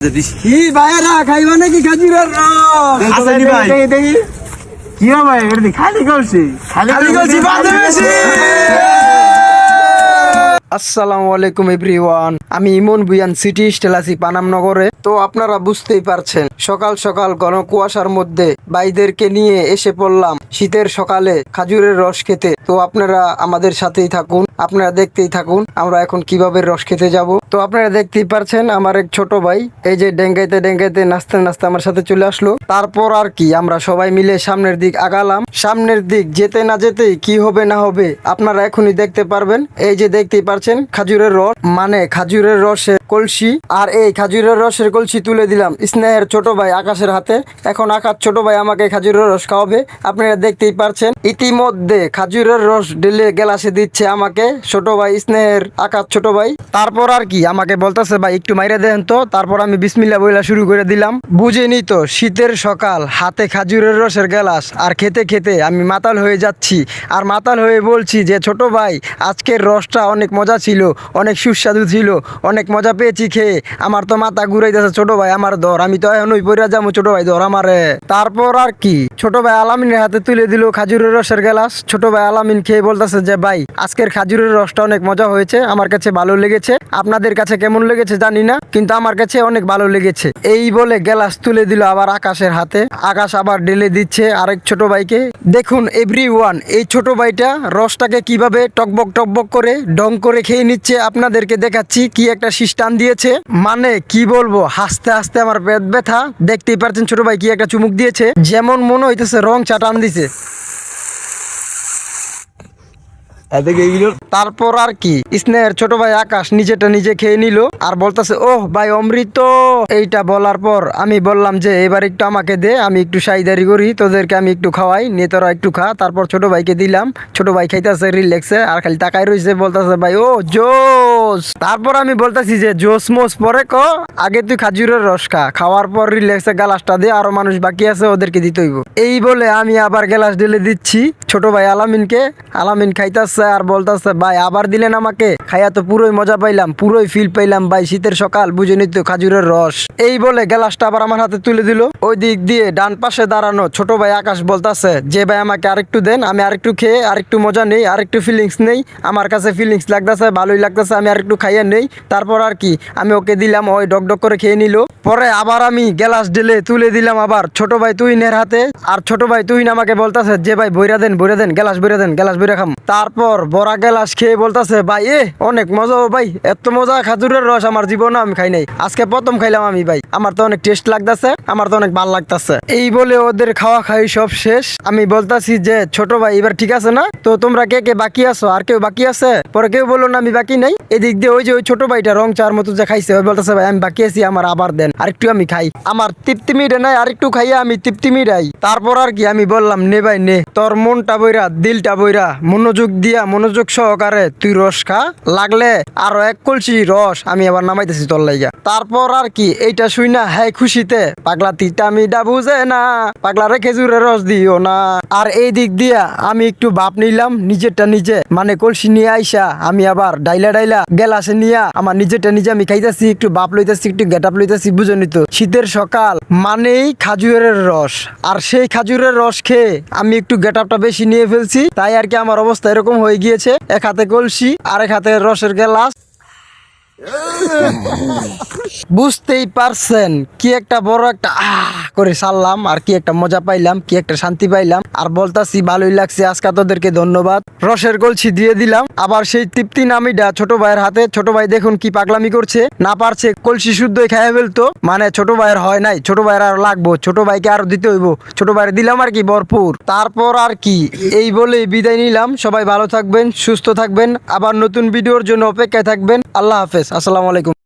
কি ভাইরা খাইবা নাকি খাজুরের রস? আসেনি ভাই। দেখি কি হবে এটা খালি করছি খালি করছি, বাদে বেশি। আসসালামু আলাইকুম এভরিওয়ান, আমি ইমন বুয়ান সিটি স্টাইল আছি পানামনগরে। তো আপনারা বুঝতেই পারছেন, সকাল সকাল ঘন কুয়াশার মধ্যে ভাইদেরকে নিয়ে এসে পড়লাম শীতের সকালে খাজুরের রস খেতে। তো আপনারা আমাদের সাথেই থাকুন, আপনারা দেখতেই থাকুন আমরা এখন কিভাবে রস খেতে যাব। তো আপনারা দেখতেই পারছেন আমার এক ছোট ভাই এই যে ডেঙ্গাইতে ডেঙ্গাইতে নাচতে নাচতে আমার সাথে চলে আসলো। তারপর আর কি আমরা সবাই মিলে সামনের দিক আগালাম। সামনের দিক যেতে না যেতেই কি হবে না হবে আপনারা এখনই দেখতে পারবেন। এই যে দেখতেই পারছেন খাজুরের রস, মানে খাজুরের রসের কলসি। আর এই খাজুরের রসের কলসি তুলে দিলাম স্নেহের ছোট ভাই আকাশের হাতে। এখন আকাশ ছোট ভাই আমাকে খাজুরের রস খাওয়াবে, আপনারা দেখতেই পারছেন। ইতিমধ্যে খাজুরের রস ঢেলে গ্লাসে দিচ্ছে আমাকে ছোট ভাই স্নেহের আকাশ ছোট ভাই। তারপর আর কি আমাকে বলতেছে ভাই একটু মাইরে দেন তো। তারপর আমি বিসমিল্লাহ বইলা শুরু করে দিলাম। বুঝেনি তো, শীতের সকাল, হাতে খাজুরের রসের গ্লাস, আর খেতে খেতে আমি মাতাল হয়ে যাচ্ছি। আর মাতাল হয়ে বলছি যে ছোট ভাই আজকের রসটা অনেক মজা ছিল, অনেক সুস্বাদু ছিল, অনেক মজা পেয়েছি খেয়ে। আমার তো মাথা ঘুরাইতেছে ছোট ভাই, আমার ধর, আমি তো এখনই পড়ে যাবো ছোট ভাই, ধর আমারে। তারপর আর কি ছোট ভাই আলামিনের হাতে তুলে দিল খাজুরের রসের গ্লাস। ছোট ভাই আলামিন খেয়ে বলতেছে যে ভাই আজকের খাজুরের রসটা অনেক মজা হয়েছে, আমার কাছে ভালো লেগেছে, আপনাদের কাছে কেমন লেগেছে জানি না, কিন্তু আমার কাছে অনেক ভালো লেগেছে। এই বলে গ্লাস তুলে দিল আবার আকাশের হাতে। আকাশ আবার ঢেলে দিচ্ছে আরেক ছোট ভাইকে। দেখুন এভরিওয়ান, এই ছোট ভাইটা রসটাকে কিভাবে টকবক টকবক করে ঢং করে খেয়ে নিচ্ছে, আপনাদেরকে দেখাচ্ছি কি একটা সিস্টান দিয়েছে। মানে কি বলবো, হাসতে হাসতে আমার পেট ব্যথা। দেখতেই পারছেন ছোট ভাই কি একটা চুমুক দিয়েছে, যেমন মনে হইতেছে রং চা টান দিছে। তারপর আর কি স্নেহের ছোট ভাই আকাশ নিজেটা নিজে খেয়ে নিল আর বলতেছে ওহ ভাই অমৃত। এইটা বলার পর আমি বললাম যে এবার একটু আমাকে দে, আমি একটু সাইদারি করি, তোদেরকে আমি একটু খাওয়াই, নে তোরা একটু খা। তারপর ছোট ভাইকে দিলাম, ছোট ভাই খাইতেছে রিল্যাক্সে আর খালি তাকাই রয়েছে, বলতেছে ভাই ও জোস। তারপর আমি বলতেছি যে জোস মোস পরে ক, আগে তুই খাজুরের রস খা, খাওয়ার পর রিল্যাক্সে গ্লাসটা দে, আরো মানুষ বাকি আছে ওদেরকে দিতে হইব। এই বলে আমি আবার গ্লাস ঢেলে দিচ্ছি ছোট ভাই আলামিনকে। আলামিন খাইতেছে আর বলতেছে ভাই আবার দিলেন আমাকে, খাইয়া তো পুরোই মজা পাইলাম, পুরোই ফিল পাইলাম ভাই, শীতের সকাল বুঝে নিত খাজুরের রস। এই বলে গ্লাসটা আবার আমার হাতে তুলে দিল। ওই দিক দিয়ে ডান পাশে দাঁড়ানো ছোট ভাই আকাশ বলতেছে যে ভাই আমাকে আরেকটু দেন, আমি আরেকটু খেয়ে আরেকটু মজা নেই, আরেকটু ফিলিংস নেই, আমার কাছে ফিলিংস লাগতেছে, ভালোই লাগতেছে, আমি আরেকটু খাইয়া নেই। তারপর আর কি আমি ওকে দিলাম, ওই ডক ডক করে খেয়ে নিল। পরে আবার আমি গ্লাস ঢেলে তুলে দিলাম আবার ছোট ভাই তুহিনের হাতে। আর ছোট ভাই তুহিন আমাকে বলতেছে যে ভাই বইরা দেন গ্লাস বইরা দেন, গ্লাস বইরা খাম। তারপর বড়া গ্লাস খেয়ে বলতেছে ভাই অনেক মজা ভাই, এত মজা খাজুরের রস আমার জীবনে আমি খাই নাই, আজকে প্রথম খাইলাম আমি ভাই, আমার তো অনেক টেস্ট লাগতেছে, আমার তো অনেক ভালো লাগতেছে। এই বলে ওদের খাওয়া খাই সব শেষ। আমি বলতাছি যে ছোট ভাই এবার ঠিক আছে না, তো তোমরা কে কে বাকি আছো, আর কেউ বাকি আছে? পরে কেউ বললো না আমি বাকি নাই। এদিক দিয়ে ওই যে ওই ছোট ভাইটা রং চার মতো যে খাইছে, ওই বলতেছে ভাই আমি বাকি আছি, আমার আবার দেন, আরেকটু আমি খাই, আমার তৃপ্তি মিটে নাই, আরেকটু খাইয়া আমি তৃপ্তি মিটাই। তারপর আর কি আমি বললাম নে ভাই নে, তোর মনটা বইরা দিলটা বইরা মনোযোগ দিয়া মনোযোগ সহকারে তুই রস খা, লাগলে আরো এক কলসি রস আমি আবার নামাইতেছি তোর লাইগা। তারপর আর কি এইটা শুই না হ্যাঁ খুশিতে পাগলা তিটা মিডা বুঝে না, পাগলারে খেজুরের রস দিও না। আর এই দিক দিয়া আমি একটু বাপ নিলাম নিজেরটা নিজে, মানে কলসি নিয়ে আইসা আমি আবার ডাইলা ডাইলা গ্লাসে নিয়া আমার নিজেরটা নিজে আমি খাইতেছি, একটু বাপ লইতেছি, একটু গেট আপ লইতেছি, বুঝে নিত শীতের সকাল মানেই খাজুরের রস। আর সেই খাজুরের রস খেয়ে আমি একটু গেট আপটা বেশি নিয়ে ফেলছি, তাই আর কি আমার অবস্থা এরকম হয়ে গিয়েছে, এক হাতে কলসি আর এক হাতে রসের গ্লাস। বুঝতেই পারছেন কি একটা বড় একটা করে সারলাম, আর কি একটা মজা পাইলাম, কি একটা শান্তি পাইলাম। আর বলতাছি ভালোই লাগছে, আজকে তোদেরকে ধন্যবাদ। রসের কলসি দিয়ে দিলাম আবার সেই তৃপ্তি নামিটা ছোট ভাইয়ের হাতে। ছোট ভাই দেখুন কি পাগলামি করছে, না পারছে কলসি শুদ্ধই খাইয়া ফেলতো, মানে ছোট ভাইয়ের হয় নাই, ছোট ভাইয়ের আর লাগবো, ছোট ভাইকে আরো দিতে হইব, ছোট ভাইয়ের দিলাম আর কি ভরপুর। তারপর আর কি এই বলেই বিদায় নিলাম। সবাই ভালো থাকবেন, সুস্থ থাকবেন, আবার নতুন ভিডিওর জন্য অপেক্ষায় থাকবেন। আল্লাহ হাফেজ, আসসালামু আলাইকুম।